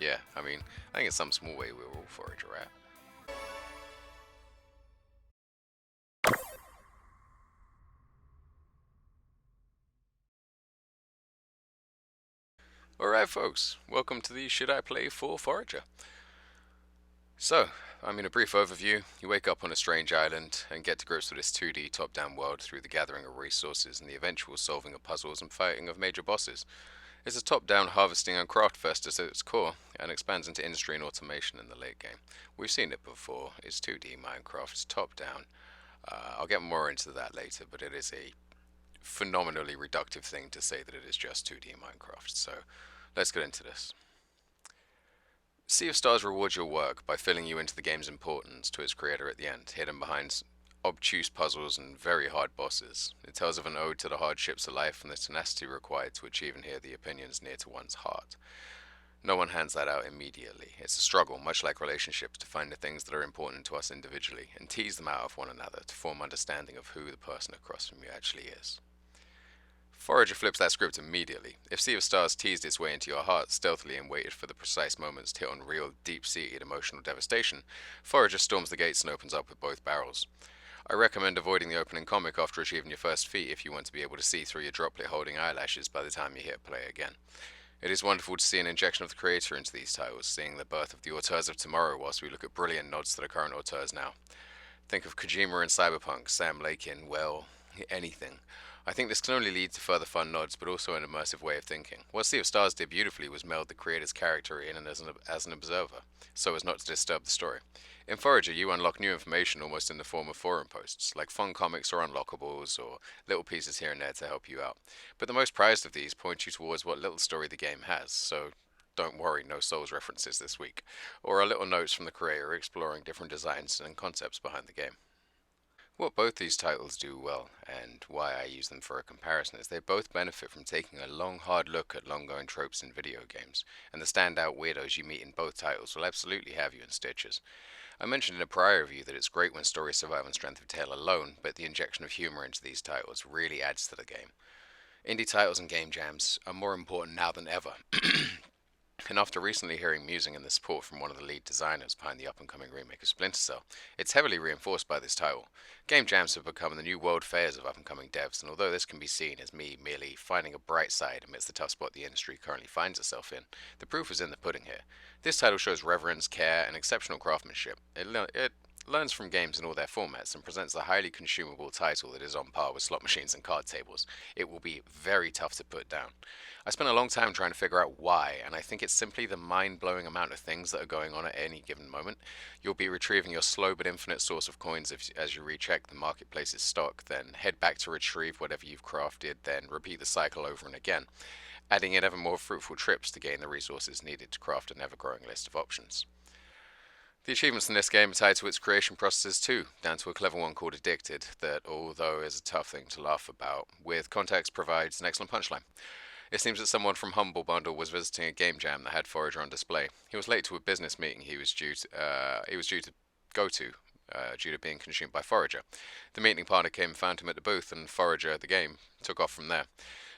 Yeah, I mean, I think in some small way we're all Forager at. Alright, folks, welcome to the Should I Play for Forager. So, a brief overview. You wake up on a strange island and get to grips with this 2D top-down world through the gathering of resources and the eventual solving of puzzles and fighting of major bosses. It's a top-down harvesting and craft fest at its core, and expands into industry and automation in the late game. We've seen it before. It's 2D Minecraft. It's top-down. I'll get more into that later, but it is a phenomenally reductive thing to say that it is just 2D Minecraft. So, let's get into this. Sea of Stars rewards your work by filling you into the game's importance to its creator at the end, hidden behind obtuse puzzles and very hard bosses. It tells of an ode to the hardships of life and the tenacity required to achieve and hear the opinions near to one's heart. No one hands that out immediately. It's a struggle, much like relationships, to find the things that are important to us individually and tease them out of one another to form understanding of who the person across from you actually is. Forager flips that script immediately. If Sea of Stars teased its way into your heart stealthily and waited for the precise moments to hit on real, deep-seated emotional devastation, Forager storms the gates and opens up with both barrels. I recommend avoiding the opening comic after achieving your first feat if you want to be able to see through your droplet-holding eyelashes by the time you hit play again. It is wonderful to see an injection of the creator into these titles, seeing the birth of the auteurs of tomorrow whilst we look at brilliant nods to the current auteurs now. Think of Kojima in Cyberpunk, Sam Lake in, well, anything. I think this can only lead to further fun nods, but also an immersive way of thinking. What Sea of Stars did beautifully was meld the creator's character in as an observer, so as not to disturb the story. In Forager, you unlock new information almost in the form of forum posts, like fun comics or unlockables, or little pieces here and there to help you out. But the most prized of these point you towards what little story the game has, so don't worry, no Souls references this week, or a little notes from the creator exploring different designs and concepts behind the game. What both these titles do well, and why I use them for a comparison, is they both benefit from taking a long, hard look at long-going tropes in video games, and the standout weirdos you meet in both titles will absolutely have you in stitches. I mentioned in a prior review that it's great when stories survive on strength of tale alone, but the injection of humor into these titles really adds to the game. Indie titles and game jams are more important now than ever. And after recently hearing musing and the support from one of the lead designers behind the up-and-coming remake of Splinter Cell, it's heavily reinforced by this title. Game jams have become the new world fairs of up-and-coming devs, and although this can be seen as me merely finding a bright side amidst the tough spot the industry currently finds itself in, the proof is in the pudding here. This title shows reverence, care, and exceptional craftsmanship. It learns from games in all their formats and presents a highly consumable title that is on par with slot machines and card tables. It will be very tough to put down. I spent a long time trying to figure out why, and I think it's simply the mind-blowing amount of things that are going on at any given moment. You'll be retrieving your slow but infinite source of coins as you recheck the marketplace's stock, then head back to retrieve whatever you've crafted, then repeat the cycle over and again, adding in ever more fruitful trips to gain the resources needed to craft an ever-growing list of options. The achievements in this game are tied to its creation processes too, down to a clever one called Addicted, that although is a tough thing to laugh about, with context provides an excellent punchline. It seems that someone from Humble Bundle was visiting a game jam that had Forager on display. He was late to a business meeting he was due to go to, due to being consumed by Forager. The meeting partner came and found him at the booth, and Forager, the game, took off from there.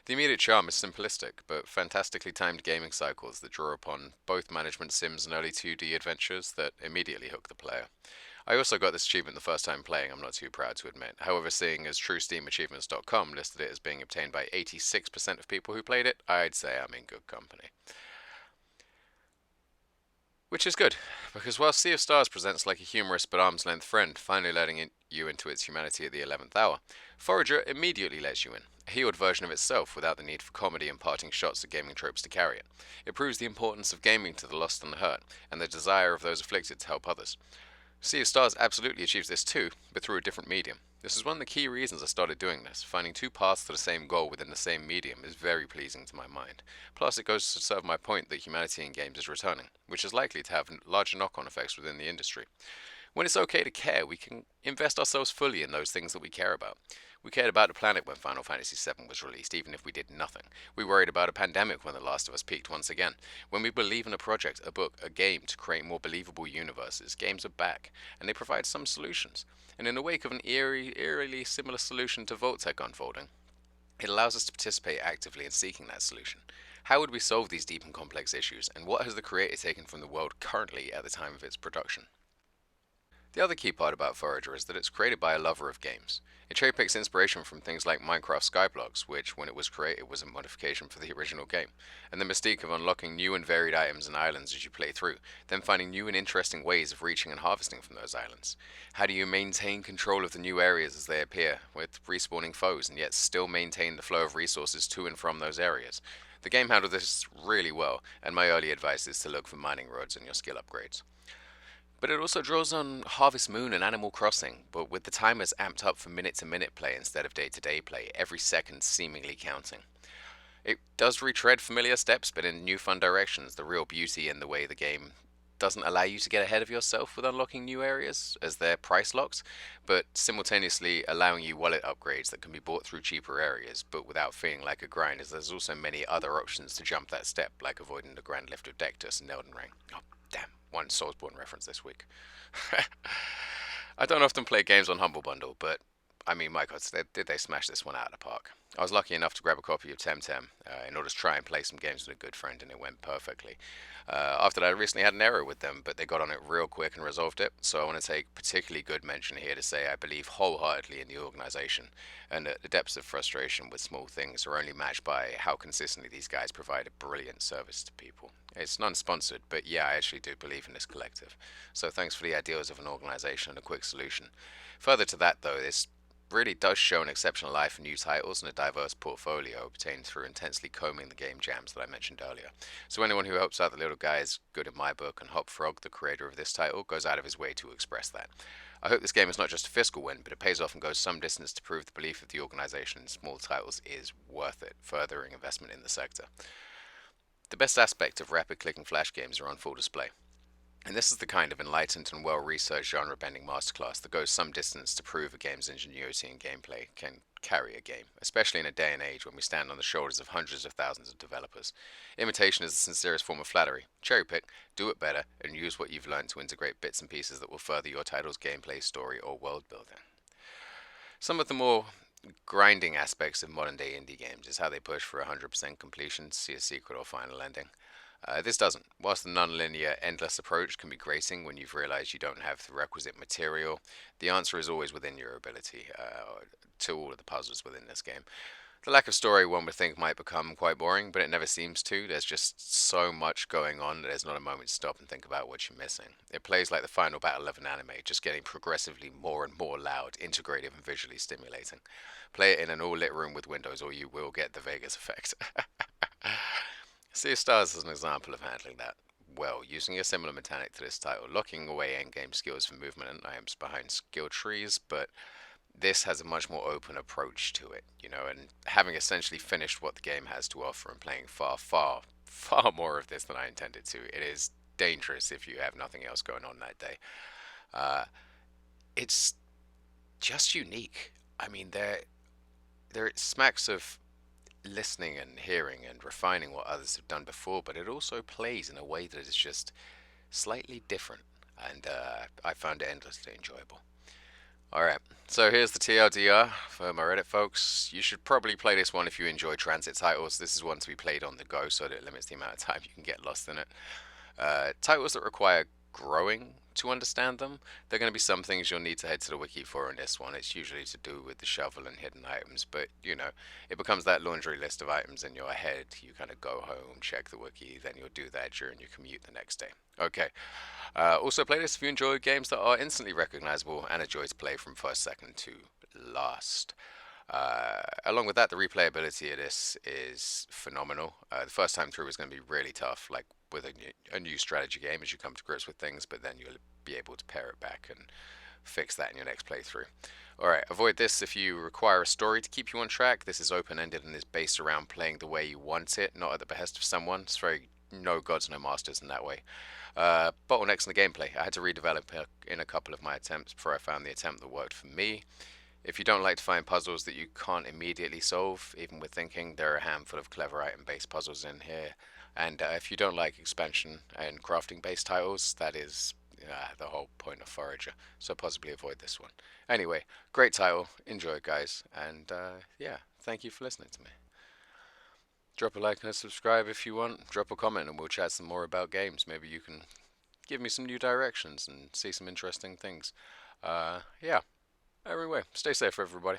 The immediate charm is simplistic, but fantastically timed gaming cycles that draw upon both management sims and early 2D adventures that immediately hook the player. I also got this achievement the first time playing, I'm not too proud to admit. However, seeing as TrueSteamAchievements.com listed it as being obtained by 86% of people who played it, I'd say I'm in good company. Which is good, because while Sea of Stars presents like a humorous but arm's-length friend, finally letting you into its humanity at the 11th hour, Forager immediately lets you in, a healed version of itself without the need for comedy and parting shots at gaming tropes to carry it. It proves the importance of gaming to the lost and the hurt, and the desire of those afflicted to help others. Sea of Stars absolutely achieves this too, but through a different medium. This is one of the key reasons I started doing this. Finding two paths to the same goal within the same medium is very pleasing to my mind. Plus, it goes to serve my point that humanity in games is returning, which is likely to have larger knock-on effects within the industry. When it's okay to care, we can invest ourselves fully in those things that we care about. We cared about the planet when Final Fantasy VII was released, even if we did nothing. We worried about a pandemic when The Last of Us peaked once again. When we believe in a project, a book, a game to create more believable universes, games are back, and they provide some solutions. And in the wake of an eerily similar solution to Vault-Tec unfolding, it allows us to participate actively in seeking that solution. How would we solve these deep and complex issues, and what has the creator taken from the world currently at the time of its production? The other key part about Forager is that it's created by a lover of games. It cherry picks inspiration from things like Minecraft Skyblocks, which, when it was created, was a modification for the original game, and the mystique of unlocking new and varied items and islands as you play through, then finding new and interesting ways of reaching and harvesting from those islands. How do you maintain control of the new areas as they appear, with respawning foes, and yet still maintain the flow of resources to and from those areas? The game handled this really well, and my early advice is to look for mining roads in your skill upgrades. But it also draws on Harvest Moon and Animal Crossing, but with the timers amped up for minute to minute play instead of day to day play, every second seemingly counting. It does retread familiar steps, but in new fun directions, the real beauty in the way the game doesn't allow you to get ahead of yourself with unlocking new areas, as they're price locked, but simultaneously allowing you wallet upgrades that can be bought through cheaper areas, but without feeling like a grind, as there's also many other options to jump that step, like avoiding the Grand Lift of Dectus and Elden Ring. Oh, damn, one Soulsborne reference this week. I don't often play games on Humble Bundle, but I mean, my God, did they smash this one out of the park? I was lucky enough to grab a copy of Temtem in order to try and play some games with a good friend, and it went perfectly. After that, I recently had an error with them, but they got on it real quick and resolved it. So I want to take particularly good mention here to say I believe wholeheartedly in the organization, and that the depths of frustration with small things are only matched by how consistently these guys provide a brilliant service to people. It's non-sponsored, but yeah, I actually do believe in this collective. So thanks for the ideals of an organization and a quick solution. Further to that, though, this really does show an exceptional eye for new titles and a diverse portfolio obtained through intensely combing the game jams that I mentioned earlier. So anyone who helps out the little guy is good in my book, and Hop Frog, the creator of this title, goes out of his way to express that. I hope this game is not just a fiscal win, but it pays off and goes some distance to prove the belief of the organization in small titles is worth it, furthering investment in the sector. The best aspect of rapid clicking flash games are on full display. And this is the kind of enlightened and well researched genre bending masterclass that goes some distance to prove a game's ingenuity and gameplay can carry a game, especially in a day and age when we stand on the shoulders of hundreds of thousands of developers. Imitation is the sincerest form of flattery. Cherry pick, do it better, and use what you've learned to integrate bits and pieces that will further your title's gameplay, story, or world building. Some of the more grinding aspects of modern day indie games is how they push for 100% completion to see a secret or final ending. This doesn't. Whilst the non-linear, endless approach can be grating when you've realized you don't have the requisite material, the answer is always within your ability to all of the puzzles within this game. The lack of story one would think might become quite boring, but it never seems to. There's just so much going on that there's not a moment to stop and think about what you're missing. It plays like the final battle of an anime, just getting progressively more and more loud, integrative, and visually stimulating. Play it in an all-lit room with windows, or you will get the Vegas effect. Sea of Stars is an example of handling that well, using a similar mechanic to this title, locking away endgame skills for movement and items behind skill trees, but this has a much more open approach to it, and having essentially finished what the game has to offer and playing far, far, far more of this than I intended to, it is dangerous if you have nothing else going on that day. Uh, it's just unique. I mean, there smacks of listening and hearing and refining what others have done before, but it also plays in a way that is just slightly different, and I found it endlessly enjoyable. Alright, so here's the TLDR for my Reddit folks. You should probably play this one if you enjoy transit titles. This is one to be played on the go so that it limits the amount of time you can get lost in it. Titles that require growing to understand them, there are going to be some things you'll need to head to the wiki for in this one. It's usually to do with the shovel and hidden items, but it becomes that laundry list of items in your head. You kind of go home, check the wiki, then you'll do that during your commute the next day. Okay. Also play this if you enjoy games that are instantly recognizable and a joy to play from first second to last. Along with that, the replayability of this is phenomenal. The first time through is going to be really tough, like with a new strategy game as you come to grips with things, but then you'll be able to pare it back and fix that in your next playthrough. Alright, avoid this if you require a story to keep you on track. This is open-ended and is based around playing the way you want it, not at the behest of someone. It's very no gods, no masters in that way. Bottlenecks in the gameplay. I had to redevelop in a couple of my attempts before I found the attempt that worked for me. If you don't like to find puzzles that you can't immediately solve, even with thinking, there are a handful of clever item-based puzzles in here. And if you don't like expansion and crafting-based titles, that is the whole point of Forager. So possibly avoid this one. Anyway, great title. Enjoy it, guys. And yeah, thank you for listening to me. Drop a like and a subscribe if you want. Drop a comment and we'll chat some more about games. Maybe you can give me some new directions and see some interesting things. Yeah. Anyway, stay safe, everybody.